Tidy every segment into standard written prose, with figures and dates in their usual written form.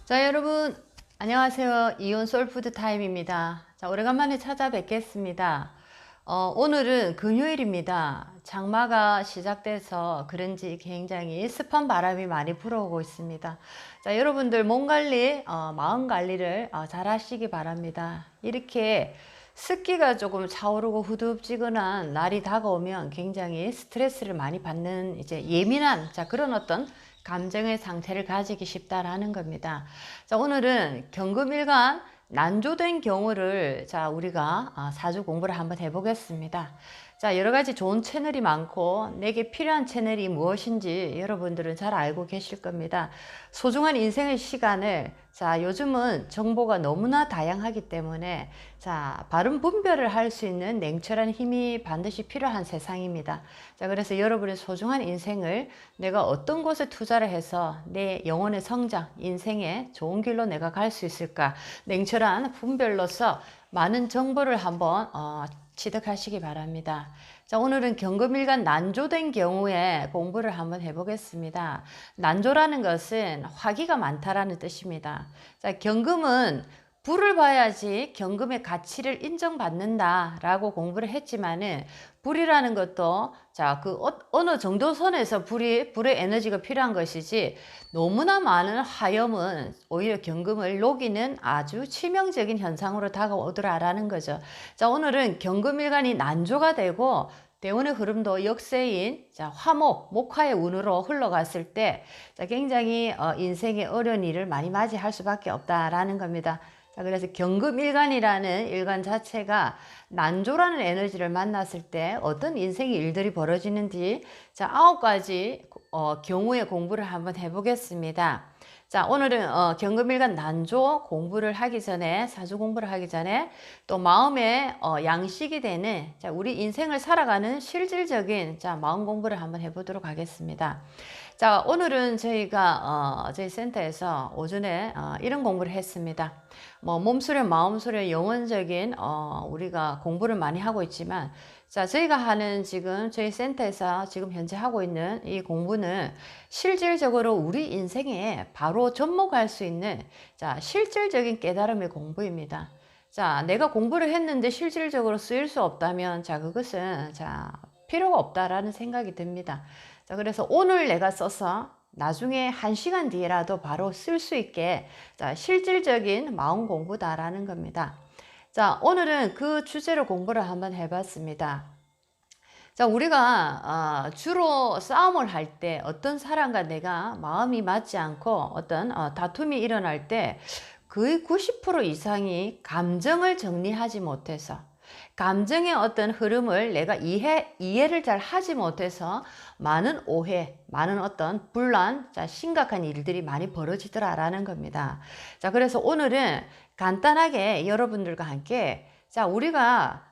자, 여러분 안녕하세요. 이온 솔푸드 타임입니다. 자, 오래간만에 찾아뵙겠습니다. 오늘은 금요일입니다. 장마가 시작돼서 그런지 굉장히 습한 바람이 많이 불어오고 있습니다. 자, 여러분들 몸 관리, 마음 관리를 잘 하시기 바랍니다. 이렇게 습기가 조금 차오르고 후덥지근한 날이 다가오면 굉장히 스트레스를 많이 받는 이제 예민한 그런 어떤 감정의 상태를 가지기 쉽다라는 겁니다. 자, 오늘은 경금일간 난조된 경우를 우리가 사주 공부를 한번 해보겠습니다. 자, 여러 가지 좋은 채널이 많고 내게 필요한 채널이 무엇인지 여러분들은 잘 알고 계실 겁니다. 소중한 인생의 시간을 요즘은 정보가 너무나 다양하기 때문에 바른 분별을 할 수 있는 냉철한 힘이 반드시 필요한 세상입니다. 자, 그래서 여러분의 소중한 인생을 내가 어떤 곳에 투자를 해서 내 영혼의 성장, 인생의 좋은 길로 내가 갈 수 있을까? 냉철한 분별로서 많은 정보를 한번 취득하시기 바랍니다. 자, 오늘은 경금일간 난조된 경우에 공부를 한번 해보겠습니다. 난조라는 것은 화기가 많다라는 뜻입니다. 자, 경금은 불을 봐야지 경금의 가치를 인정받는다라고 공부를 했지만은 불이라는 것도 어느 정도 선에서 불의 에너지가 필요한 것이지 너무나 많은 화염은 오히려 경금을 녹이는 아주 치명적인 현상으로 다가오더라라는 거죠. 자, 오늘은 경금일간이 난조가 되고 대운의 흐름도 역세인 목화의 운으로 흘러갔을 때 굉장히 인생의 어려운 일을 많이 맞이할 수밖에 없다라는 겁니다. 자, 그래서 경금일간이라는 일간 자체가 난조라는 에너지를 만났을 때 어떤 인생의 일들이 벌어지는지 9가지 경우의 공부를 한번 해보겠습니다. 자, 오늘은 경금일간 난조 공부를 하기 전에, 사주 공부를 하기 전에 또 마음의 양식이 되는 우리 인생을 살아가는 실질적인 마음 공부를 한번 해보도록 하겠습니다. 자, 오늘은 저희가 저희 센터에서 오전에 이런 공부를 했습니다. 몸수련, 마음수련, 영혼적인 우리가 공부를 많이 하고 있지만 저희가 하는 지금 저희 센터에서 지금 현재 하고 있는 이 공부는 실질적으로 우리 인생에 바로 접목할 수 있는 실질적인 깨달음의 공부입니다. 자, 내가 공부를 했는데 실질적으로 쓰일 수 없다면 그것은 필요가 없다라는 생각이 듭니다. 자, 그래서 오늘 내가 써서 나중에 1시간 뒤에라도 바로 쓸 수 있게 실질적인 마음 공부다라는 겁니다. 자, 오늘은 그 주제로 공부를 한번 해봤습니다. 자, 우리가 주로 싸움을 할 때 어떤 사람과 내가 마음이 맞지 않고 어떤 다툼이 일어날 때 거의 90% 이상이 감정을 정리하지 못해서 감정의 어떤 흐름을 내가 이해를 잘 하지 못해서 많은 오해, 많은 어떤 분란, 심각한 일들이 많이 벌어지더라라는 겁니다. 자, 그래서 오늘은 간단하게 여러분들과 함께 우리가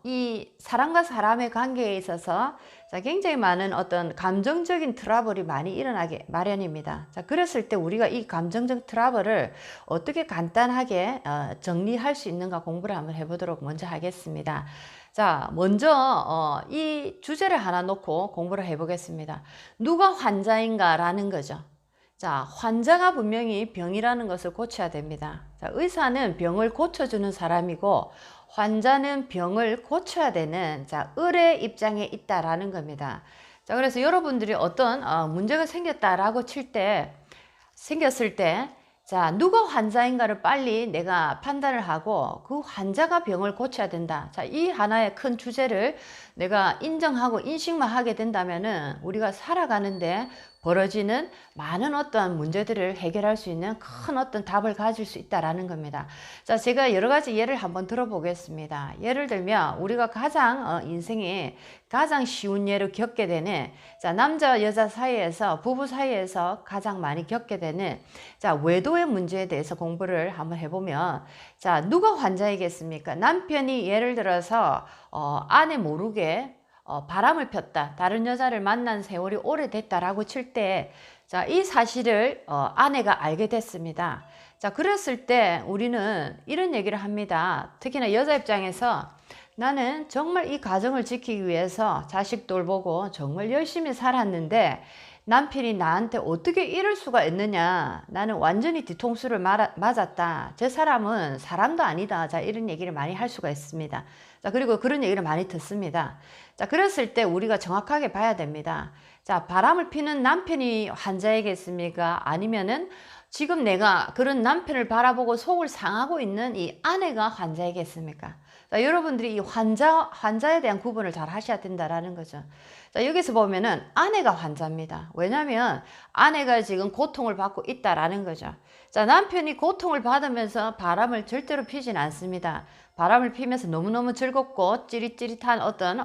이 사람과 사람의 관계에 있어서 굉장히 많은 어떤 감정적인 트러블이 많이 일어나게 마련입니다. 자, 그랬을 때 우리가 이 감정적 트러블을 어떻게 간단하게 정리할 수 있는가 공부를 한번 해보도록 먼저 하겠습니다. 자, 먼저 이 주제를 하나 놓고 공부를 해보겠습니다. 누가 환자인가 라는 거죠. 자, 환자가 분명히 병이라는 것을 고쳐야 됩니다. 자, 의사는 병을 고쳐주는 사람이고 환자는 병을 고쳐야 되는 을의 입장에 있다라는 겁니다. 자, 그래서 여러분들이 어떤 문제가 생겼을 때 누가 환자인가를 빨리 내가 판단을 하고 그 환자가 병을 고쳐야 된다. 자, 이 하나의 큰 주제를 내가 인정하고 인식만 하게 된다면은 우리가 살아가는데 벌어지는 많은 어떤 문제들을 해결할 수 있는 큰 어떤 답을 가질 수 있다라는 겁니다. 자, 제가 여러 가지 예를 한번 들어보겠습니다. 예를 들면 우리가 인생에 가장 쉬운 예로 겪게 되는 남자 여자 사이에서 부부 사이에서 가장 많이 겪게 되는 외도의 문제에 대해서 공부를 한번 해보면 누가 환자이겠습니까? 남편이 예를 들어서 아내 모르게 바람을 폈다. 다른 여자를 만난 세월이 오래됐다라고 칠 때, 이 사실을 아내가 알게 됐습니다. 자, 그랬을 때 우리는 이런 얘기를 합니다. 특히나 여자 입장에서 나는 정말 이 가정을 지키기 위해서 자식 돌보고 정말 열심히 살았는데 남편이 나한테 어떻게 이럴 수가 있느냐. 나는 완전히 뒤통수를 맞았다. 저 사람은 사람도 아니다. 자, 이런 얘기를 많이 할 수가 있습니다. 자, 그리고 그런 얘기를 많이 듣습니다. 자, 그랬을 때 우리가 정확하게 봐야 됩니다. 자, 바람을 피는 남편이 환자이겠습니까? 아니면은 지금 내가 그런 남편을 바라보고 속을 상하고 있는 이 아내가 환자이겠습니까? 자, 여러분들이 이 환자에 대한 구분을 잘 하셔야 된다라는 거죠. 자, 여기서 보면은 아내가 환자입니다. 왜냐하면 아내가 지금 고통을 받고 있다라는 거죠. 자, 남편이 고통을 받으면서 바람을 절대로 피진 않습니다. 바람을 피면서 너무너무 즐겁고 찌릿찌릿한 어떤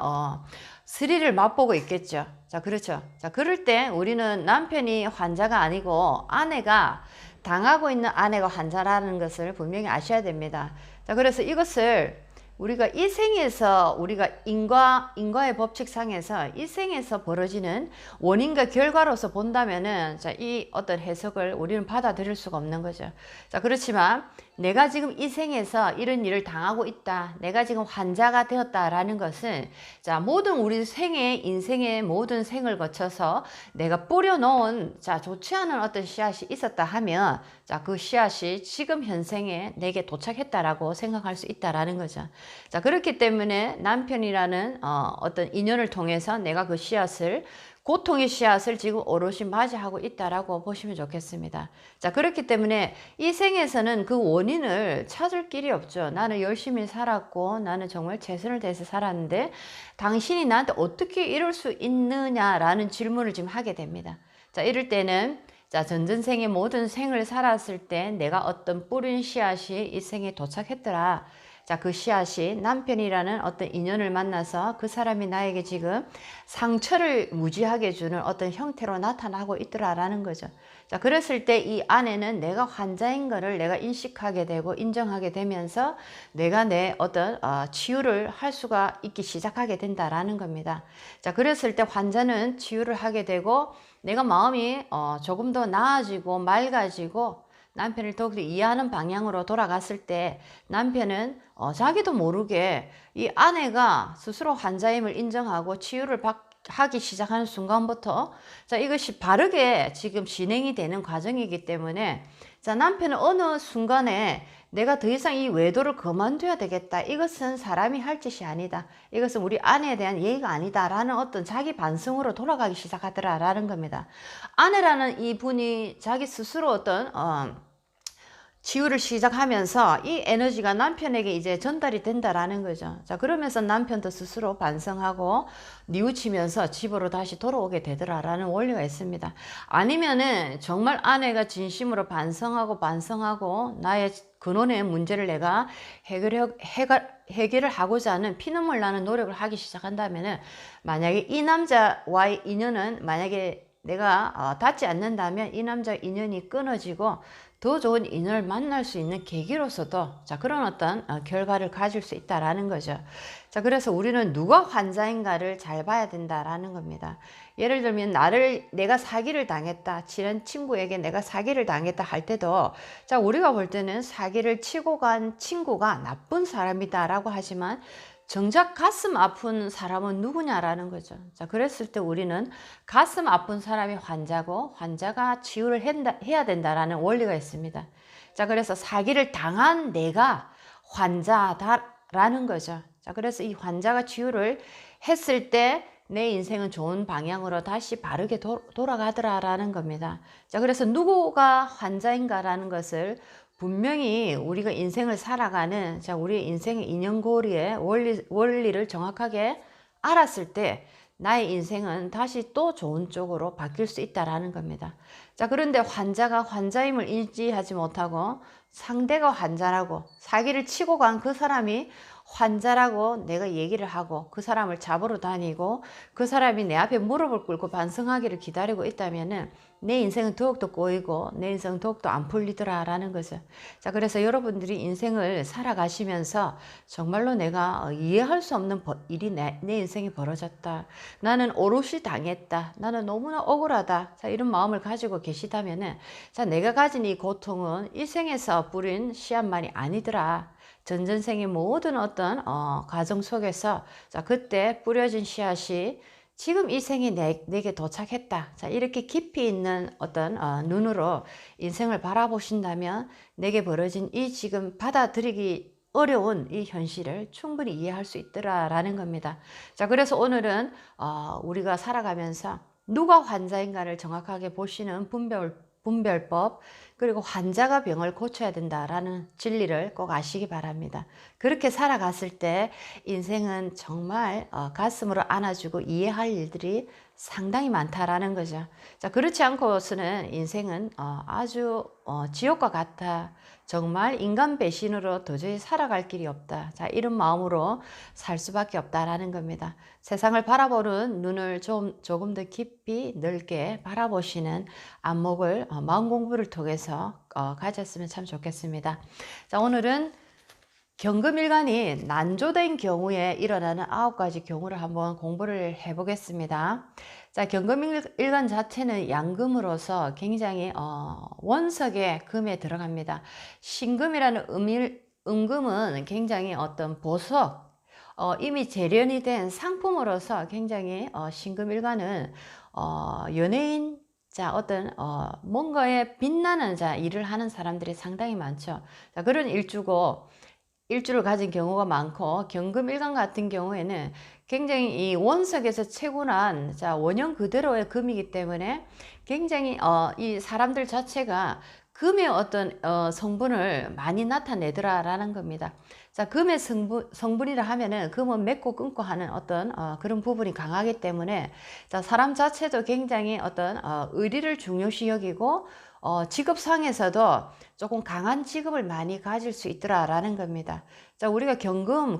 스릴을 맛보고 있겠죠. 자, 그렇죠. 자, 그럴 때 우리는 남편이 환자가 아니고 아내가 당하고 있는 아내가 환자라는 것을 분명히 아셔야 됩니다. 자, 그래서 이것을 우리가 이 생에서 우리가 인과의 법칙상에서 이 생에서 벌어지는 원인과 결과로서 본다면은 자, 이 어떤 해석을 우리는 받아들일 수가 없는 거죠. 자, 그렇지만 내가 지금 이 생에서 이런 일을 당하고 있다. 내가 지금 환자가 되었다라는 것은 자, 모든 우리 인생의 모든 생을 거쳐서 내가 뿌려놓은 자, 좋지 않은 어떤 씨앗이 있었다 하면 자, 그 씨앗이 지금 현생에 내게 도착했다라고 생각할 수 있다라는 거죠. 자, 그렇기 때문에 남편이라는 어떤 인연을 통해서 내가 그 씨앗을 고통의 씨앗을 지금 오롯이 맞이하고 있다라고 보시면 좋겠습니다. 자, 그렇기 때문에 이 생에서는 그 원인을 찾을 길이 없죠. 나는 열심히 살았고 나는 정말 최선을 다해서 살았는데 당신이 나한테 어떻게 이럴 수 있느냐라는 질문을 지금 하게 됩니다. 자, 이럴 때는 자, 전전생의 모든 생을 살았을 때 내가 어떤 뿌린 씨앗이 이 생에 도착했더라. 자, 그 씨앗이 남편이라는 어떤 인연을 만나서 그 사람이 나에게 지금 상처를 무지하게 주는 어떤 형태로 나타나고 있더라라는 거죠. 자, 그랬을 때 이 아내는 내가 환자인 거를 내가 인식하게 되고 인정하게 되면서 내가 내 어떤 치유를 할 수가 있기 시작하게 된다라는 겁니다. 자, 그랬을 때 환자는 치유를 하게 되고 내가 마음이 조금 더 나아지고 맑아지고 남편을 더욱더 이해하는 방향으로 돌아갔을 때 남편은 자기도 모르게 이 아내가 스스로 환자임을 인정하고 치유를 하기 시작하는 순간부터 자, 이것이 바르게 지금 진행이 되는 과정이기 때문에 자, 남편은 어느 순간에 내가 더 이상 이 외도를 그만둬야 되겠다. 이것은 사람이 할 짓이 아니다. 이것은 우리 아내에 대한 예의가 아니다. 라는 어떤 자기 반성으로 돌아가기 시작하더라라는 겁니다. 아내라는 이 분이 자기 스스로 어떤 치유를 시작하면서 이 에너지가 남편에게 이제 전달이 된다라는 거죠. 자, 그러면서 남편도 스스로 반성하고 뉘우치면서 집으로 다시 돌아오게 되더라라는 원리가 있습니다. 아니면은 정말 아내가 진심으로 반성하고 나의 근원의 문제를 내가 해결을 하고자 하는 피눈물 나는 노력을 하기 시작한다면은 만약에 이 남자와의 인연은 만약에 내가 닿지 않는다면 이 남자 인연이 끊어지고 더 좋은 인연을 만날 수 있는 계기로서도 자, 그런 어떤 결과를 가질 수 있다라는 거죠. 자, 그래서 우리는 누가 환자인가를 잘 봐야 된다라는 겁니다. 예를 들면 내가 사기를 당했다. 친한 친구에게 내가 사기를 당했다 할 때도 자, 우리가 볼 때는 사기를 치고 간 친구가 나쁜 사람이다라고 하지만 정작 가슴 아픈 사람은 누구냐라는 거죠. 자, 그랬을 때 우리는 가슴 아픈 사람이 환자고 환자가 치유를 해야 된다라는 원리가 있습니다. 자, 그래서 사기를 당한 내가 환자다라는 거죠. 자, 그래서 이 환자가 치유를 했을 때 내 인생은 좋은 방향으로 다시 바르게 돌아가더라라는 겁니다. 자, 그래서 누구가 환자인가라는 것을 분명히 우리가 인생을 살아가는 자, 우리 인생의 인연고리의 원리를 정확하게 알았을 때 나의 인생은 다시 또 좋은 쪽으로 바뀔 수 있다라는 겁니다. 자, 그런데 환자가 환자임을 인지하지 못하고 상대가 환자라고 사기를 치고 간 그 사람이 환자라고 내가 얘기를 하고 그 사람을 잡으러 다니고 그 사람이 내 앞에 무릎을 꿇고 반성하기를 기다리고 있다면은 내 인생은 더욱더 꼬이고 내 인생은 더욱더 안 풀리더라라는 거죠. 자, 그래서 여러분들이 인생을 살아가시면서 정말로 내가 이해할 수 없는 일이 내 인생에 벌어졌다. 나는 오롯이 당했다. 나는 너무나 억울하다. 자, 이런 마음을 가지고 계시다면은 자, 내가 가진 이 고통은 이 생에서 뿌린 씨앗만이 아니더라. 전전생의 모든 어떤 과정 속에서 자, 그때 뿌려진 씨앗이 지금 이 생이 내게 도착했다. 자, 이렇게 깊이 있는 어떤 눈으로 인생을 바라보신다면 내게 벌어진 이 지금 받아들이기 어려운 이 현실을 충분히 이해할 수 있더라라는 겁니다. 자, 그래서 오늘은 우리가 살아가면서 누가 환자인가를 정확하게 보시는 분별법, 그리고 환자가 병을 고쳐야 된다라는 진리를 꼭 아시기 바랍니다. 그렇게 살아갔을 때 인생은 정말 가슴으로 안아주고 이해할 일들이 상당히 많다라는 거죠. 자, 그렇지 않고서는 인생은 아주 지옥과 같아. 정말 인간 배신으로 도저히 살아갈 길이 없다. 자, 이런 마음으로 살 수밖에 없다라는 겁니다. 세상을 바라보는 눈을 조금 더 깊이 넓게 바라보시는 안목을 마음 공부를 통해서 가졌으면 참 좋겠습니다. 자, 오늘은 경금일간이 난조된 경우에 일어나는 9가지 경우를 한번 공부를 해보겠습니다. 자, 경금일간 자체는 양금으로서 굉장히 원석의 금에 들어갑니다. 신금이라는 음금은 굉장히 어떤 보석, 이미 재련이 된 상품으로서 굉장히 신금일간은 연예인, 자, 어떤 뭔가에 빛나는 일을 하는 사람들이 상당히 많죠. 자, 그런 일주를 가진 경우가 많고, 경금일간 같은 경우에는 굉장히 이 원석에서 채굴한 원형 그대로의 금이기 때문에 굉장히 이 사람들 자체가 금의 어떤 성분을 많이 나타내더라라는 겁니다. 자, 금의 성분이라 하면은 금은 맺고 끊고 하는 어떤 그런 부분이 강하기 때문에 자, 사람 자체도 굉장히 어떤 의리를 중요시 여기고 직업상에서도 조금 강한 직업을 많이 가질 수 있더라라는 겁니다. 자, 우리가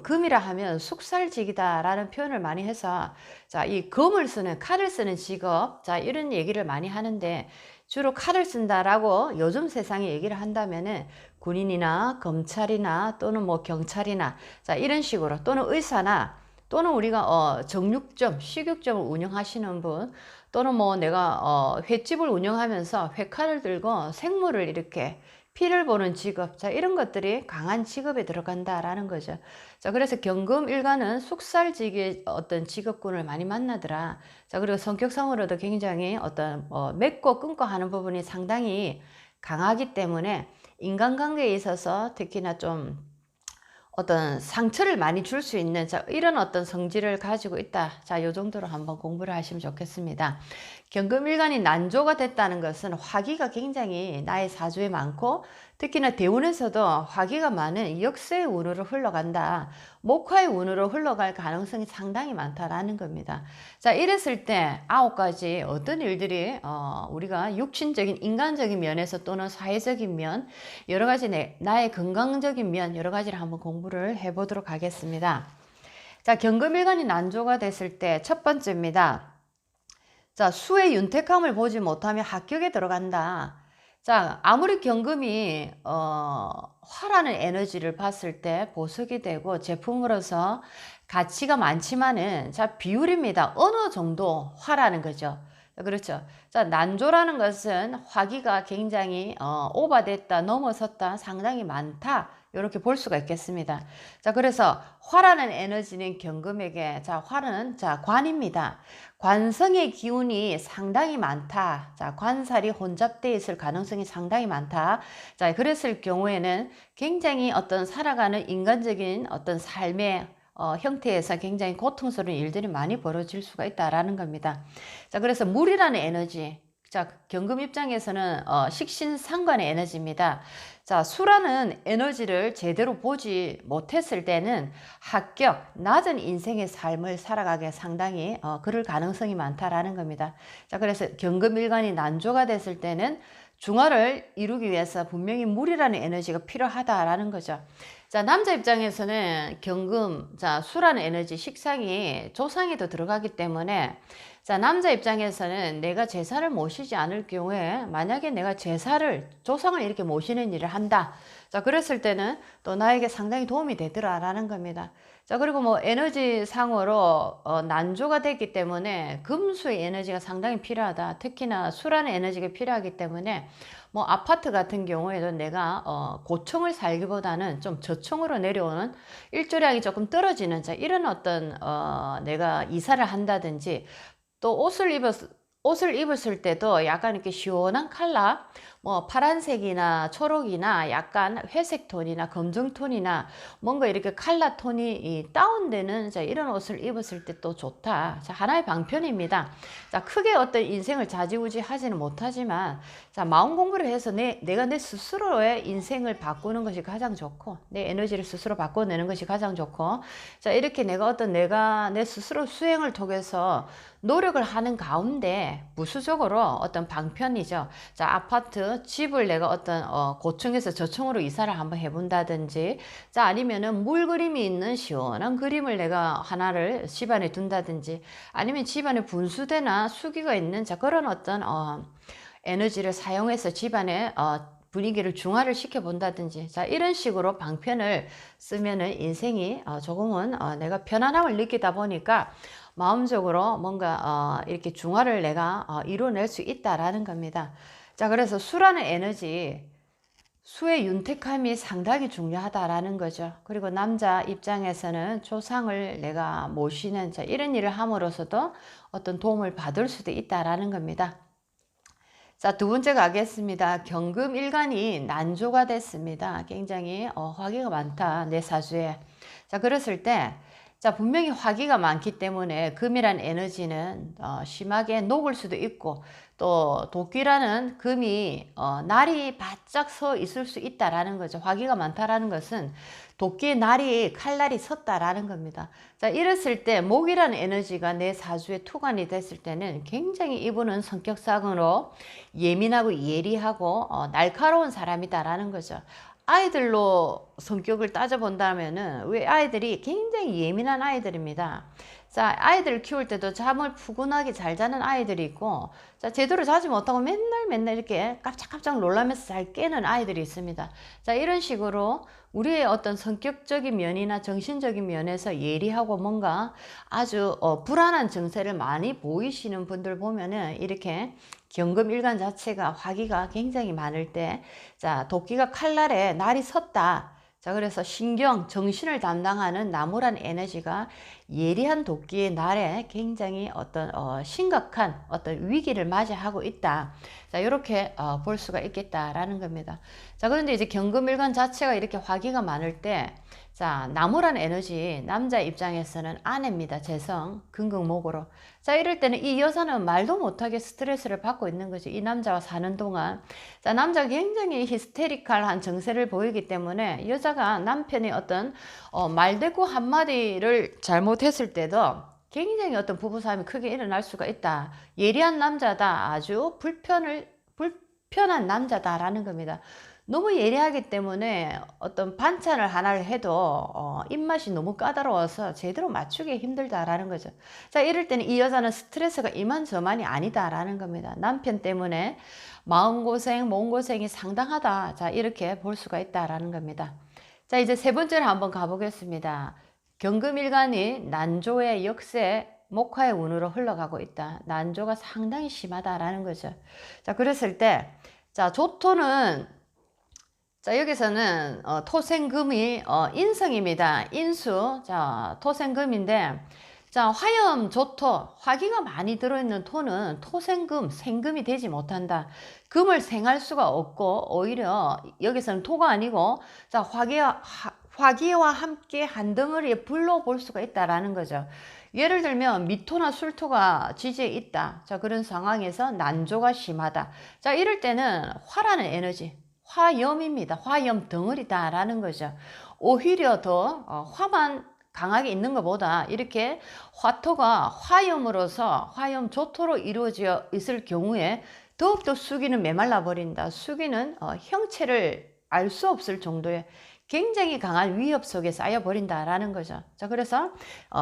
금이라 하면 숙살직이다라는 표현을 많이 해서 자, 이 칼을 쓰는 직업, 자, 이런 얘기를 많이 하는데 주로 칼을 쓴다라고 요즘 세상에 얘기를 한다면은 군인이나 검찰이나 또는 뭐 경찰이나 자, 이런 식으로 또는 의사나 또는 우리가 정육점, 식육점을 운영하시는 분 또는 뭐 내가 횟집을 운영하면서 회칼을 들고 생물을 이렇게 피를 보는 직업, 자, 이런 것들이 강한 직업에 들어간다라는 거죠. 자, 그래서 경금일간은 숙살직의 어떤 직업군을 많이 만나더라. 자, 그리고 성격상으로도 굉장히 어떤 맺고 끊고 하는 부분이 상당히 강하기 때문에 인간관계에 있어서 특히나 좀 어떤 상처를 많이 줄 수 있는 이런 어떤 성질을 가지고 있다. 자, 요 정도로 한번 공부를 하시면 좋겠습니다. 경금일간이 난조가 됐다는 것은 화기가 굉장히 나의 사주에 많고 특히나 대운에서도 화기가 많은 역세의 운으로 흘러간다. 목화의 운으로 흘러갈 가능성이 상당히 많다라는 겁니다. 자, 이랬을 때 9가지 어떤 일들이 우리가 육신적인 인간적인 면에서 또는 사회적인 면 여러 가지 나의 건강적인 면 여러 가지를 한번 공부를 해보도록 하겠습니다. 자, 경금일간이 난조가 됐을 때 첫 번째입니다. 자, 수의 윤택함을 보지 못하면 합격에 들어간다. 자, 아무리 경금이 화라는 에너지를 봤을 때 보석이 되고 제품으로서 가치가 많지만은 자, 비율입니다. 어느 정도 화라는 거죠. 그렇죠. 자, 난조라는 것은 화기가 굉장히 오버됐다, 넘어섰다, 상당히 많다. 이렇게 볼 수가 있겠습니다. 자, 그래서 화라는 에너지는 경금에게 화는 관입니다. 관성의 기운이 상당히 많다. 자, 관살이 혼잡되어 있을 가능성이 상당히 많다. 자, 그랬을 경우에는 굉장히 어떤 살아가는 인간적인 어떤 삶의 형태에서 굉장히 고통스러운 일들이 많이 벌어질 수가 있다라는 겁니다. 자, 그래서 물이라는 에너지. 자, 경금 입장에서는 식신상관의 에너지입니다. 자, 수라는 에너지를 제대로 보지 못했을 때는 합격, 낮은 인생의 삶을 살아가게 상당히 그럴 가능성이 많다라는 겁니다. 자, 그래서 경금일간이 난조가 됐을 때는 중화를 이루기 위해서 분명히 물이라는 에너지가 필요하다라는 거죠. 자, 남자 입장에서는 경금, 자, 수라는 에너지, 식상이 조상에도 들어가기 때문에 자, 남자 입장에서는 내가 제사를 모시지 않을 경우에 만약에 내가 제사를, 조상을 이렇게 모시는 일을 한다. 자, 그랬을 때는 또 나에게 상당히 도움이 되더라라는 겁니다. 자, 그리고 뭐 에너지 상으로 난조가 됐기 때문에 금수의 에너지가 상당히 필요하다. 특히나 수라는 에너지가 필요하기 때문에 뭐 아파트 같은 경우에도 내가 고층을 살기보다는 좀 저층으로 내려오는 일조량이 조금 떨어지는, 자, 이런 어떤 내가 이사를 한다든지, 또 옷을 입었을 때도 약간 이렇게 시원한 컬러, 뭐 파란색이나 초록이나 약간 회색 톤이나 검정 톤이나 뭔가 이렇게 컬러 톤이 다운되는, 자, 이런 옷을 입었을 때 또 좋다. 자, 하나의 방편입니다. 자, 크게 어떤 인생을 좌지우지 하지는 못하지만, 자, 마음 공부를 해서 내가 내 스스로의 인생을 바꾸는 것이 가장 좋고, 내 에너지를 스스로 바꿔내는 것이 가장 좋고, 자, 이렇게 내가 내 스스로 수행을 통해서 노력을 하는 가운데 부수적으로 어떤 방편이죠. 자, 아파트, 집을 내가 어떤 고층에서 저층으로 이사를 한번 해본다든지, 자, 아니면은 물 그림이 있는 시원한 그림을 내가 하나를 집안에 둔다든지, 아니면 집안에 분수대나 수기가 있는, 자, 그런 어떤 에너지를 사용해서 집안에 분위기를 중화를 시켜 본다든지, 자, 이런 식으로 방편을 쓰면은 인생이 조금은 내가 편안함을 느끼다 보니까 마음적으로 뭔가 이렇게 중화를 내가 이뤄낼 수 있다라는 겁니다. 자, 그래서 수라는 에너지, 수의 윤택함이 상당히 중요하다라는 거죠. 그리고 남자 입장에서는 조상을 내가 모시는, 자, 이런 일을 함으로써도 어떤 도움을 받을 수도 있다라는 겁니다. 자, 두 번째 가겠습니다. 경금일간이 난조가 됐습니다. 굉장히 화기가 많다, 내 사주에. 자, 그랬을 때, 자, 분명히 화기가 많기 때문에 금이란 에너지는 심하게 녹을 수도 있고, 또 도끼라는 금이 날이 바짝 서 있을 수 있다라는 거죠. 화기가 많다라는 것은 도끼의 날이 칼날이 섰다라는 겁니다. 자, 이랬을 때 목이라는 에너지가 내 사주에 투관이 됐을 때는 굉장히 이분은 성격상으로 예민하고 예리하고 날카로운 사람이다라는 거죠. 아이들로 성격을 따져본다면은 왜 아이들이 굉장히 예민한 아이들입니다. 자, 아이들을 키울 때도 잠을 푸근하게 잘 자는 아이들이 있고, 자, 제대로 자지 못하고 맨날 이렇게 깜짝깜짝 놀라면서 잘 깨는 아이들이 있습니다. 자, 이런 식으로 우리의 어떤 성격적인 면이나 정신적인 면에서 예리하고 뭔가 아주 불안한 증세를 많이 보이시는 분들 보면은 이렇게 경금일간 자체가 화기가 굉장히 많을 때, 자, 도끼가 칼날에 날이 섰다. 자, 그래서 신경, 정신을 담당하는 나무란 에너지가 예리한 도끼의 날에 굉장히 어떤 심각한 어떤 위기를 맞이하고 있다. 자, 이렇게 볼 수가 있겠다라는 겁니다. 자, 그런데 이제 경금일간 자체가 이렇게 화기가 많을 때, 자, 나무란 에너지, 남자 입장에서는 아내입니다. 재성, 금극목으로. 자, 이럴 때는 이 여자는 말도 못하게 스트레스를 받고 있는 거죠. 이 남자와 사는 동안. 자, 남자가 굉장히 히스테리컬한 정세를 보이기 때문에 여자가 남편의 어떤 말대꾸 한마디를 잘못했을 때도 굉장히 어떤 부부싸움이 크게 일어날 수가 있다. 예리한 남자다. 아주 불편한 남자다라는 겁니다. 너무 예리하기 때문에 어떤 반찬을 하나를 해도 입맛이 너무 까다로워서 제대로 맞추기 힘들다라는 거죠. 자, 이럴 때는 이 여자는 스트레스가 이만저만이 아니다라는 겁니다. 남편 때문에 마음고생, 몸고생이 상당하다. 자, 이렇게 볼 수가 있다라는 겁니다. 자, 이제 세 번째로 한번 가보겠습니다. 경금일간이 난조의 역세 목화의 운으로 흘러가고 있다. 난조가 상당히 심하다라는 거죠. 자, 그랬을 때, 자, 조토는, 자, 여기서는 토생금이 인성입니다. 인수. 자, 토생금인데, 자, 화염, 조토, 화기가 많이 들어있는 토는 토생금, 생금이 되지 못한다. 금을 생할 수가 없고, 오히려 여기서는 토가 아니고, 자, 화기와 함께 한 덩어리의 불로 볼 수가 있다라는 거죠. 예를 들면 미토나 술토가 지지에 있다. 자, 그런 상황에서 난조가 심하다. 자, 이럴 때는 화라는 에너지, 화염입니다. 화염 덩어리다라는 거죠. 오히려 더 화만 강하게 있는 것보다 이렇게 화토가 화염으로서 화염 조토로 이루어져 있을 경우에 더욱더 수기는 메말라 버린다. 수기는 형체를 알 수 없을 정도의 굉장히 강한 위협 속에 쌓여버린다라는 거죠. 자, 그래서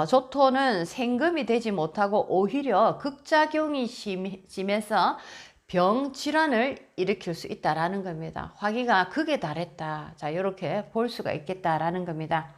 조토는 생금이 되지 못하고 오히려 극작용이 심해서 병 질환을 일으킬 수 있다라는 겁니다. 화기가 극에 달했다. 자, 이렇게 볼 수가 있겠다라는 겁니다.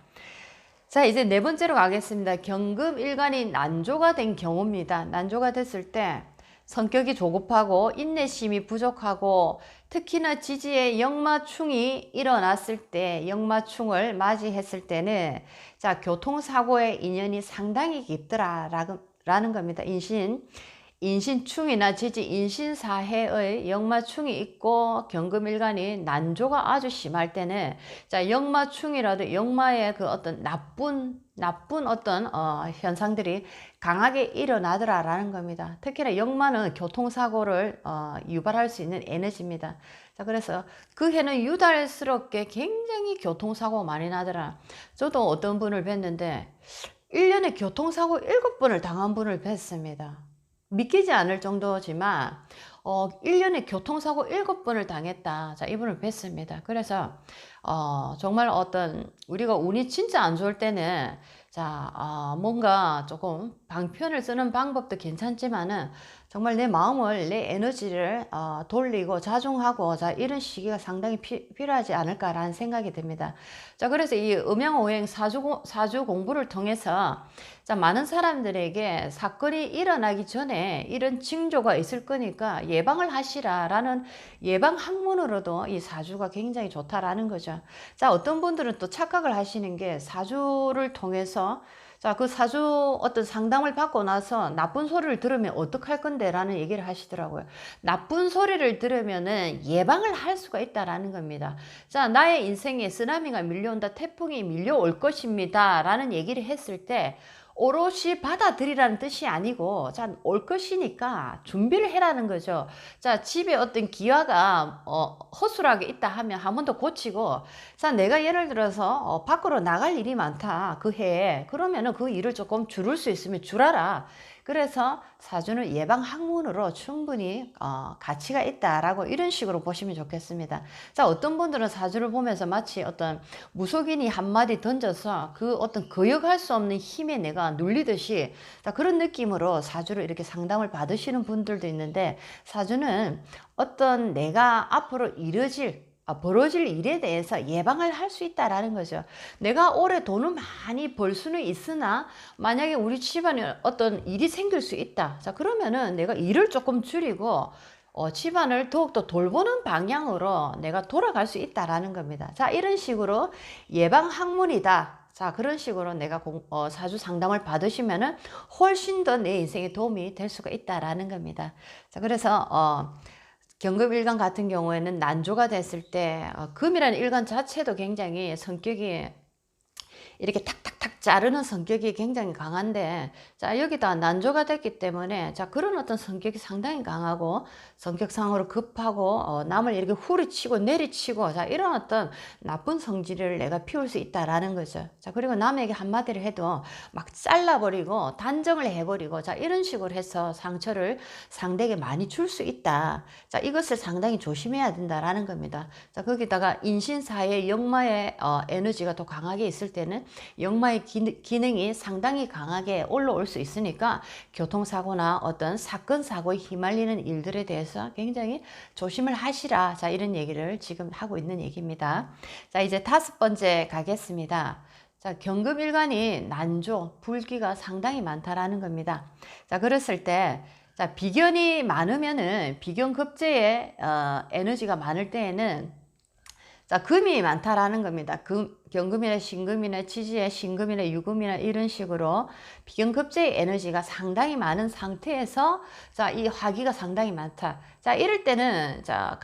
자, 이제 네 번째로 가겠습니다. 경금일간이 난조가 된 경우입니다. 난조가 됐을 때 성격이 조급하고 인내심이 부족하고 특히나 지지에 역마충이 일어났을 때, 역마충을 맞이했을 때는 자, 교통사고의 인연이 상당히 깊더라라는 겁니다. 인신충이나 지지 인신사해의 역마충이 있고 경금일간이 난조가 아주 심할 때는 자, 역마충이라도 역마의 그 어떤 나쁜 어떤 현상들이 강하게 일어나더라라는 겁니다. 특히나 역마는 교통사고를 유발할 수 있는 에너지입니다. 자, 그래서 그 해는 유달스럽게 굉장히 교통사고 많이 나더라. 저도 어떤 분을 뵀는데 1년에 교통사고 7번을 당한 분을 뵀습니다. 믿기지 않을 정도지만 1년에 교통사고 7번을 당했다. 자, 이분을 뵀습니다. 그래서 정말 어떤 우리가 운이 진짜 안 좋을 때는 자, 뭔가 조금 방편을 쓰는 방법도 괜찮지만은 정말 내 마음을, 내 에너지를 돌리고 자중하고 자, 이런 시기가 상당히 필요하지 않을까라는 생각이 듭니다. 자, 그래서 이 음양오행 사주 공부를 통해서 자, 많은 사람들에게 사건이 일어나기 전에 이런 징조가 있을 거니까 예방을 하시라라는 예방 학문으로도 이 사주가 굉장히 좋다라는 거죠. 자, 어떤 분들은 또 착각을 하시는 게 사주를 통해서 자, 그 사주 어떤 상담을 받고 나서 나쁜 소리를 들으면 어떡할 건데 라는 얘기를 하시더라고요. 나쁜 소리를 들으면은 예방을 할 수가 있다라는 겁니다. 자, 나의 인생에 쓰나미가 밀려온다, 태풍이 밀려올 것입니다 라는 얘기를 했을 때 오롯이 받아들이라는 뜻이 아니고 자, 올 것이니까 준비를 해라는 거죠. 자, 집에 어떤 기와가 허술하게 있다 하면 한 번 더 고치고 자, 내가 예를 들어서 밖으로 나갈 일이 많다 그 해에 그러면은 그 일을 조금 줄일 수 있으면 줄여라. 그래서 사주는 예방 학문으로 충분히 가치가 있다라고 이런 식으로 보시면 좋겠습니다. 자, 어떤 분들은 사주를 보면서 마치 어떤 무속인이 한마디 던져서 그 어떤 거역할 수 없는 힘에 내가 눌리듯이 자, 그런 느낌으로 사주를 이렇게 상담을 받으시는 분들도 있는데 사주는 어떤 내가 앞으로 벌어질 일에 대해서 예방을 할 수 있다라는 거죠. 내가 올해 돈을 많이 벌 수는 있으나 만약에 우리 집안에 어떤 일이 생길 수 있다. 자, 그러면은 내가 일을 조금 줄이고 집안을 더욱더 돌보는 방향으로 내가 돌아갈 수 있다라는 겁니다. 자, 이런 식으로 예방 학문이다. 자, 그런 식으로 내가 사주 상담을 받으시면은 훨씬 더 내 인생에 도움이 될 수가 있다라는 겁니다. 자, 그래서 경금일간 같은 경우에는 난조가 됐을 때 금이라는 일간 자체도 굉장히 성격이 이렇게 탁탁탁 자르는 성격이 굉장히 강한데 자, 여기다 난조가 됐기 때문에 자, 그런 어떤 성격이 상당히 강하고 성격상으로 급하고 남을 이렇게 후리치고 내리치고 자, 이런 어떤 나쁜 성질을 내가 피울 수 있다라는 거죠. 자, 그리고 남에게 한마디를 해도 막 잘라버리고 단정을 해버리고 자, 이런 식으로 해서 상처를 상대에게 많이 줄 수 있다. 자, 이것을 상당히 조심해야 된다라는 겁니다. 자, 거기다가 인신사의 역마의 에너지가 더 강하게 있을 때는 역마의 기능이 상당히 강하게 올라올 수 있으니까 교통사고나 어떤 사건 사고에 휘말리는 일들에 대해서 굉장히 조심을 하시라. 자, 이런 얘기를 지금 하고 있는 얘기입니다. 자, 이제 5번째 가겠습니다. 자, 경금일간이 난조, 불기가 상당히 많다라는 겁니다. 자, 그랬을 때 자, 비견이 많으면은 비견급제의 에너지가 많을 때에는 자, 금이 많다라는 겁니다. 경금이나 신금이나 지지에 신금이나 유금이나 이런 식으로 비견급제의 에너지가 상당히 많은 상태에서 자, 이 화기가 상당히 많다. 자, 이럴 때는 자,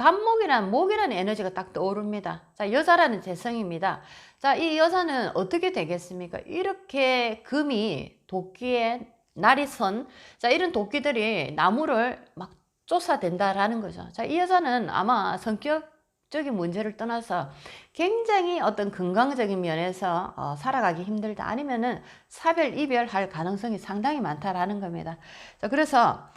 목이라는 에너지가 딱 떠오릅니다. 자, 여자라는 재성입니다. 자, 이 여자는 어떻게 되겠습니까? 이렇게 금이 도끼에 날이 선 자, 이런 도끼들이 나무를 막 쫓아댄다라는 거죠. 자, 이 여자는 아마 성격적인 문제를 떠나서 굉장히 어떤 건강적인 면에서 살아가기 힘들다 아니면은 사별 이별할 가능성이 상당히 많다라는 겁니다. 자, 그래서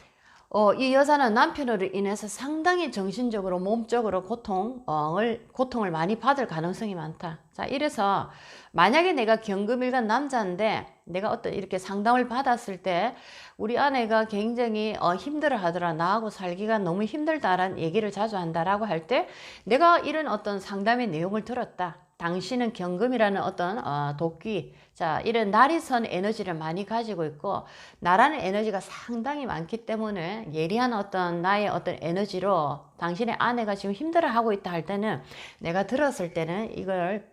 이 여자는 남편으로 인해서 상당히 정신적으로, 몸적으로 고통을 많이 받을 가능성이 많다. 자, 이래서 만약에 내가 경금일간 남자인데 내가 어떤 이렇게 상담을 받았을 때 우리 아내가 굉장히 힘들어 하더라. 나하고 살기가 너무 힘들다라는 얘기를 자주 한다라고 할 때 내가 이런 어떤 상담의 내용을 들었다. 당신은 경금이라는 어떤 도끼, 자, 이런 날이 선 에너지를 많이 가지고 있고 나라는 에너지가 상당히 많기 때문에 예리한 어떤 나의 어떤 에너지로 당신의 아내가 지금 힘들어하고 있다 할 때는 내가 들었을 때는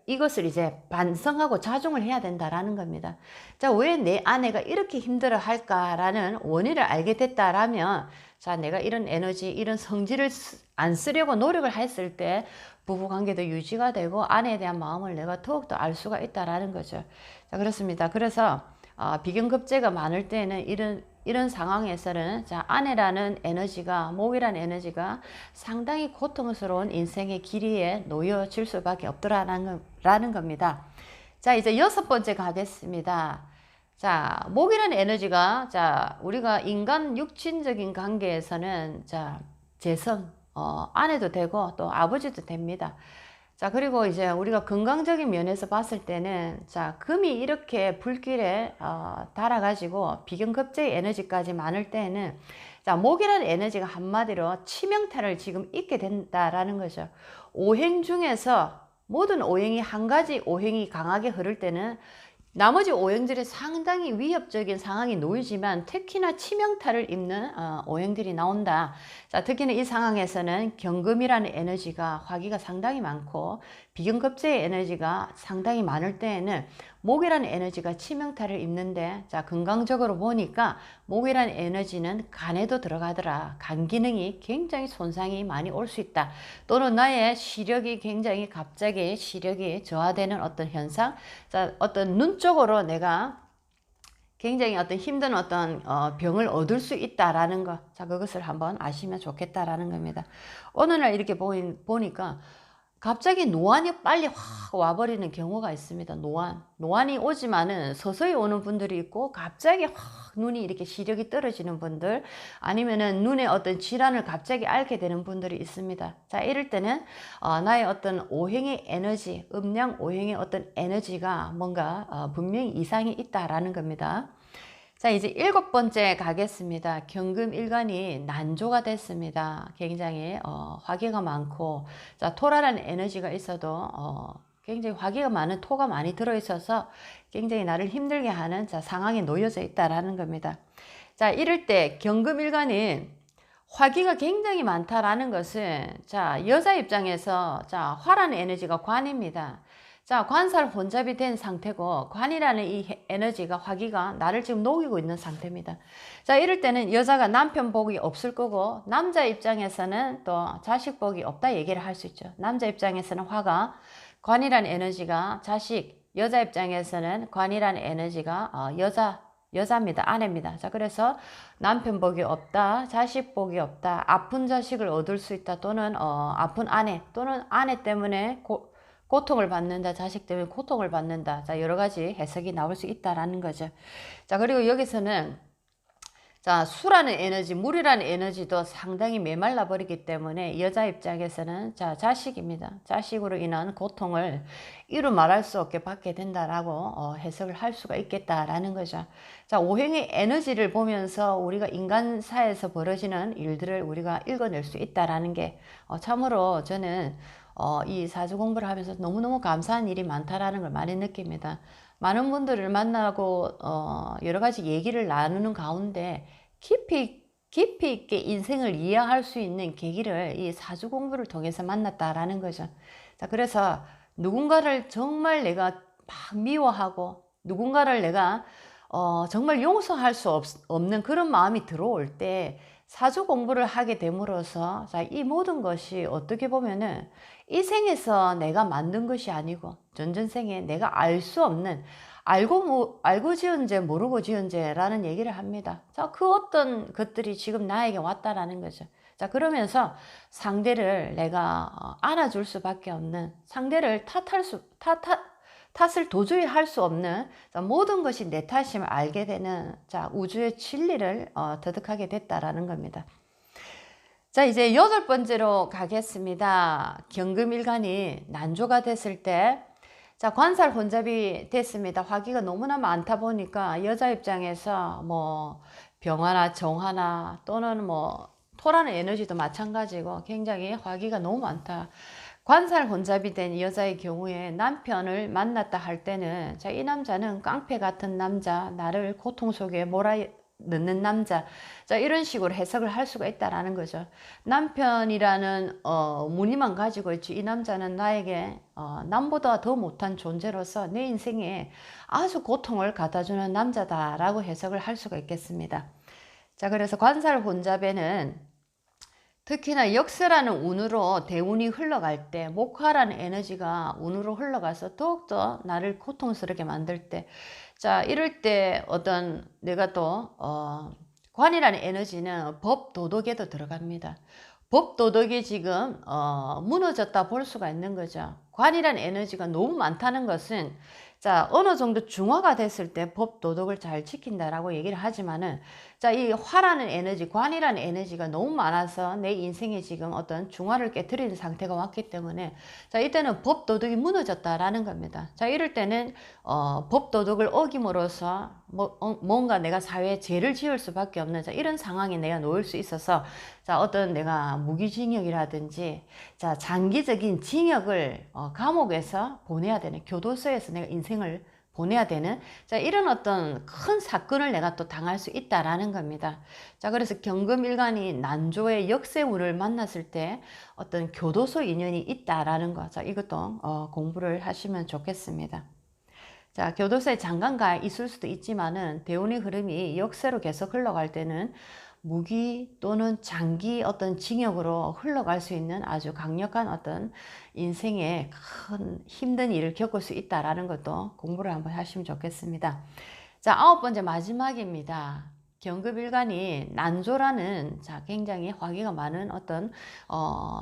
이것을 이제 반성하고 자중을 해야 된다라는 겁니다. 자, 왜 내 아내가 이렇게 힘들어 할까라는 원인을 알게 됐다라면 자, 내가 이런 에너지, 이런 성질을 안 쓰려고 노력을 했을 때 부부관계도 유지가 되고 아내에 대한 마음을 내가 더욱더 알 수가 있다라는 거죠. 자, 그렇습니다. 그래서 비경급제가 많을 때는 이런 상황에서는 자, 아내라는 에너지가, 목이라는 에너지가 상당히 고통스러운 인생의 길이에 놓여질 수밖에 없더라는 겁니다. 자, 이제 6번째 가겠습니다. 자, 목이라는 에너지가, 자, 우리가 인간 육친적인 관계에서는, 자, 재성, 아내도 되고, 또 아버지도 됩니다. 자, 그리고 이제 우리가 건강적인 면에서 봤을 때는, 자, 금이 이렇게 불길에, 달아가지고, 비경급제의 에너지까지 많을 때는, 자, 목이라는 에너지가 한마디로 치명타를 지금 입게 된다라는 거죠. 오행 중에서 모든 오행이 한 가지 오행이 강하게 흐를 때는 나머지 오행들이 상당히 위협적인 상황이 놓이지만 특히나 치명타를 입는 오행들이 나온다. 자, 특히나 이 상황에서는 경금이라는 에너지가 화기가 상당히 많고 비경급제의 에너지가 상당히 많을 때에는 목이라는 에너지가 치명타를 입는데 자, 건강적으로 보니까 목이라는 에너지는 간에도 들어가더라. 간 기능이 굉장히 손상이 많이 올 수 있다. 또는 나의 시력이 굉장히 갑자기 시력이 저하되는 어떤 현상, 자, 어떤 눈 쪽으로 내가 굉장히 어떤 힘든 어떤 병을 얻을 수 있다라는 거, 자, 그것을 한번 아시면 좋겠다라는 겁니다. 어느 날 이렇게 보니까 갑자기 노안이 빨리 확 와버리는 경우가 있습니다. 노안이 오지만은 서서히 오는 분들이 있고 갑자기 확 눈이 이렇게 시력이 떨어지는 분들, 아니면은 눈에 어떤 질환을 갑자기 앓게 되는 분들이 있습니다. 자, 이럴 때는 나의 어떤 오행의 에너지, 음양 오행의 어떤 에너지가 뭔가 분명히 이상이 있다라는 겁니다. 자, 이제 7번째 가겠습니다. 경금일간이 난조가 됐습니다. 굉장히 화기가 많고, 자, 토라라는 에너지가 있어도 굉장히 화기가 많은 토가 많이 들어있어서 굉장히 나를 힘들게 하는 자, 상황에 놓여져 있다라는 겁니다. 자, 이럴 때 경금일간이 화기가 굉장히 많다라는 것은 자, 여자 입장에서 자, 화라는 에너지가 관입니다. 자, 관살 혼잡이 된 상태고 관이라는 이 에너지가 화기가 나를 지금 녹이고 있는 상태입니다. 자, 이럴 때는 여자가 남편 복이 없을 거고 남자 입장에서는 또 자식 복이 없다 얘기를 할 수 있죠. 남자 입장에서는 화가 관이라는 에너지가 자식, 여자 입장에서는 관이라는 에너지가 여자입니다. 아내입니다. 자, 그래서 남편 복이 없다, 자식 복이 없다, 아픈 자식을 얻을 수 있다, 또는 아픈 아내, 또는 아내 때문에 고통을 받는다, 자식 때문에 고통을 받는다. 자, 여러 가지 해석이 나올 수 있다라는 거죠. 자, 그리고 여기서는 자, 수라는 에너지, 물이라는 에너지도 상당히 메말라 버리기 때문에 여자 입장에서는 자, 자식입니다. 자식으로 인한 고통을 이루 말할 수 없게 받게 된다라고 해석을 할 수가 있겠다라는 거죠. 자, 오행의 에너지를 보면서 우리가 인간사에서 벌어지는 일들을 우리가 읽어낼 수 있다라는 게 참으로 저는 이 사주 공부를 하면서 너무너무 감사한 일이 많다라는 걸 많이 느낍니다. 많은 분들을 만나고 여러 가지 얘기를 나누는 가운데 깊이 있게 인생을 이해할 수 있는 계기를 이 사주 공부를 통해서 만났다라는 거죠. 자, 그래서 누군가를 정말 내가 막 미워하고 누군가를 내가 정말 용서할 수 없는 그런 마음이 들어올 때 사주 공부를 하게 됨으로써 자, 이 모든 것이 어떻게 보면은 이 생에서 내가 만든 것이 아니고 전전생에 내가 알 수 없는 알고 지은 죄 모르고 지은 죄라는 얘기를 합니다. 자, 그 어떤 것들이 지금 나에게 왔다라는 거죠. 자, 그러면서 상대를 내가 안아줄 수밖에 없는, 상대를 탓을 도저히 할 수 없는, 자, 모든 것이 내 탓임을 알게 되는, 자, 우주의 진리를 터득하게 됐다라는 겁니다. 자, 이제 8번째로 가겠습니다. 경금일간이 난조가 됐을 때, 자, 관살 혼잡이 됐습니다. 화기가 너무나 많다 보니까 여자 입장에서 뭐 병화나 정화나 또는 뭐 토라는 에너지도 마찬가지고 굉장히 화기가 너무 많다. 관살 혼잡이 된 여자의 경우에 남편을 만났다 할 때는, 자, 이 남자는 깡패 같은 남자, 나를 고통 속에 넣는 남자, 자, 이런 식으로 해석을 할 수가 있다라는 거죠. 남편이라는 무늬만 가지고 있지, 이 남자는 나에게 남보다 더 못한 존재로서 내 인생에 아주 고통을 갖다주는 남자다라고 해석을 할 수가 있겠습니다. 자, 그래서 관살 혼잡에는 특히나 역세라는 운으로 대운이 흘러갈 때, 목화라는 에너지가 운으로 흘러가서 더욱더 나를 고통스럽게 만들 때, 자, 이럴 때 어떤 내가 또 관이라는 에너지는 법 도덕에도 들어갑니다. 법 도덕이 지금 무너졌다 볼 수가 있는 거죠. 관이라는 에너지가 너무 많다는 것은, 자, 어느 정도 중화가 됐을 때 법 도덕을 잘 지킨다라고 얘기를 하지만은, 자, 이 화라는 에너지, 관이라는 에너지가 너무 많아서 내 인생에 지금 어떤 중화를 깨트리는 상태가 왔기 때문에, 자, 이때는 법 도덕이 무너졌다라는 겁니다. 자, 이럴 때는 법 도덕을 어김으로써 뭔가 내가 사회에 죄를 지을 수밖에 없는, 자, 이런 상황에 내가 놓일 수 있어서, 자, 어떤 내가 무기징역이라든지, 자, 장기적인 징역을 감옥에서 보내야 되는, 교도소에서 내가 인생을 보내야 되는, 자, 이런 어떤 큰 사건을 내가 또 당할 수 있다라는 겁니다. 자, 그래서 경금일간이 난조의 역세운을 만났을 때 어떤 교도소 인연이 있다라는 거, 자, 이것도 공부를 하시면 좋겠습니다. 자, 교도소에 잠깐 가 있을 수도 있지만은 대운의 흐름이 역세로 계속 흘러갈 때는 무기 또는 장기 어떤 징역으로 흘러갈 수 있는 아주 강력한 어떤 인생의 큰 힘든 일을 겪을 수 있다라는 것도 공부를 한번 하시면 좋겠습니다. 자, 9번째 마지막입니다. 경금일간이 난조라는, 자, 굉장히 화기가 많은 어떤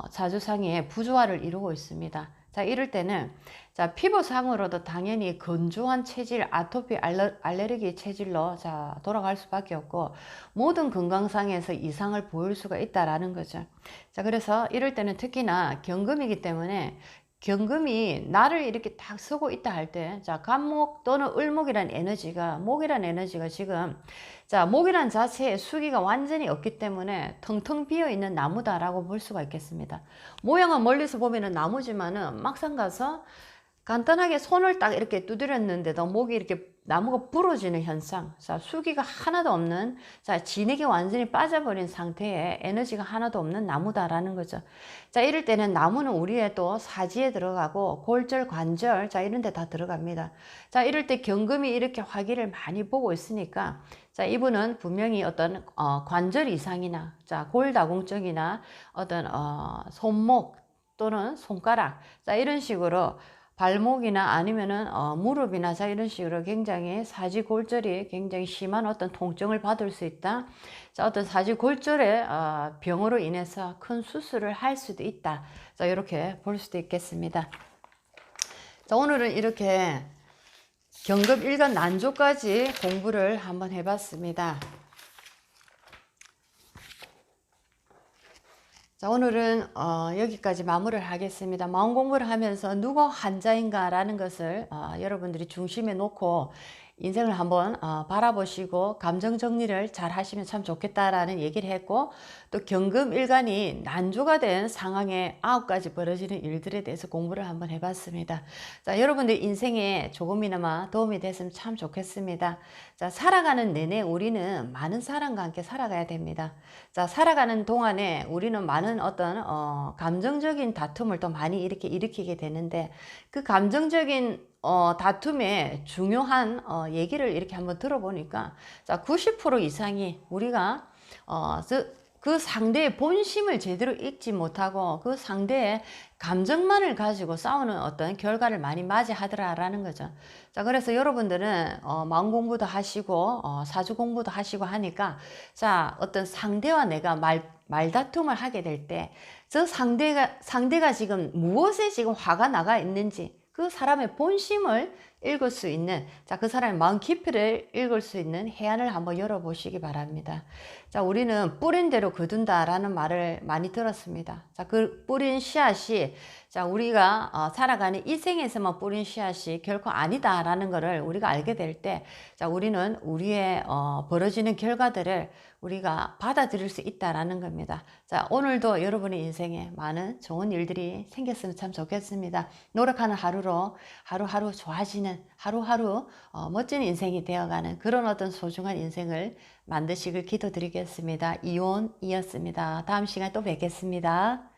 사주상의 부조화를 이루고 있습니다. 자, 이럴 때는, 자, 피부상으로도 당연히 건조한 체질, 아토피 알레르기 체질로, 자, 돌아갈 수밖에 없고, 모든 건강상에서 이상을 보일 수가 있다라는 거죠. 자, 그래서 이럴 때는 특히나 경금이기 때문에, 경금이 나를 이렇게 딱 쓰고 있다 할 때, 자, 간목 또는 을목이라는 에너지가, 목이라는 에너지가 지금, 자, 목이라는 자체에 수기가 완전히 없기 때문에 텅텅 비어 있는 나무다라고 볼 수가 있겠습니다. 모양은 멀리서 보면은 나무지만은 막상 가서 간단하게 손을 딱 이렇게 두드렸는데도 목이 이렇게 나무가 부러지는 현상, 자, 수기가 하나도 없는, 자, 진액이 완전히 빠져버린 상태에 에너지가 하나도 없는 나무다라는 거죠. 자, 이럴 때는 나무는 우리의 또 사지에 들어가고 골절, 관절, 자, 이런 데 다 들어갑니다. 자, 이럴 때 경금이 이렇게 화기를 많이 보고 있으니까, 자, 이분은 분명히 어떤 관절 이상이나, 자, 골다공증이나 어떤 손목 또는 손가락, 자, 이런 식으로 발목이나 아니면은 무릎이나, 자, 이런 식으로 굉장히 사지골절이 굉장히 심한 어떤 통증을 받을 수 있다. 자, 어떤 사지골절의 병으로 인해서 큰 수술을 할 수도 있다. 자, 이렇게 볼 수도 있겠습니다. 자, 오늘은 이렇게 경금일간 난조까지 공부를 한번 해봤습니다. 자, 오늘은 여기까지 마무리를 하겠습니다. 마음 공부를 하면서 누가 한자인가 라는 것을 여러분들이 중심에 놓고 인생을 한번 바라보시고 감정 정리를 잘 하시면 참 좋겠다라는 얘기를 했고, 또 경금일간이 난조가 된 상황에 9가지 벌어지는 일들에 대해서 공부를 한번 해봤습니다. 자, 여러분들 인생에 조금이나마 도움이 됐으면 참 좋겠습니다. 자, 살아가는 내내 우리는 많은 사람과 함께 살아가야 됩니다. 자, 살아가는 동안에 우리는 많은 어떤 감정적인 다툼을 또 많이 이렇게 일으키게 되는데, 그 감정적인 다툼의 중요한 얘기를 이렇게 한번 들어보니까, 자, 90% 이상이 우리가 그 상대의 본심을 제대로 읽지 못하고 그 상대의 감정만을 가지고 싸우는 어떤 결과를 많이 맞이하더라라는 거죠. 자, 그래서 여러분들은 마음 공부도 하시고 사주 공부도 하시고 하니까, 자, 어떤 상대와 내가 말다툼을 하게 될 때 저 상대가 지금 무엇에 지금 화가 나가 있는지, 그 사람의 본심을 읽을 수 있는, 자, 그 사람의 마음 깊이를 읽을 수 있는 해안을 한번 열어보시기 바랍니다. 자, 우리는 뿌린 대로 거둔다라는 말을 많이 들었습니다. 자, 그 뿌린 씨앗이, 자, 우리가 살아가는 이 생에서만 뿌린 씨앗이 결코 아니다라는 것을 우리가 알게 될 때, 자, 우리는 우리의 벌어지는 결과들을 우리가 받아들일 수 있다라는 겁니다. 자, 오늘도 여러분의 인생에 많은 좋은 일들이 생겼으면 참 좋겠습니다. 노력하는 하루로 하루하루 좋아지는, 하루하루 멋진 인생이 되어가는 그런 어떤 소중한 인생을 만드시길 기도드리겠습니다. 이온이었습니다. 다음 시간에 또 뵙겠습니다.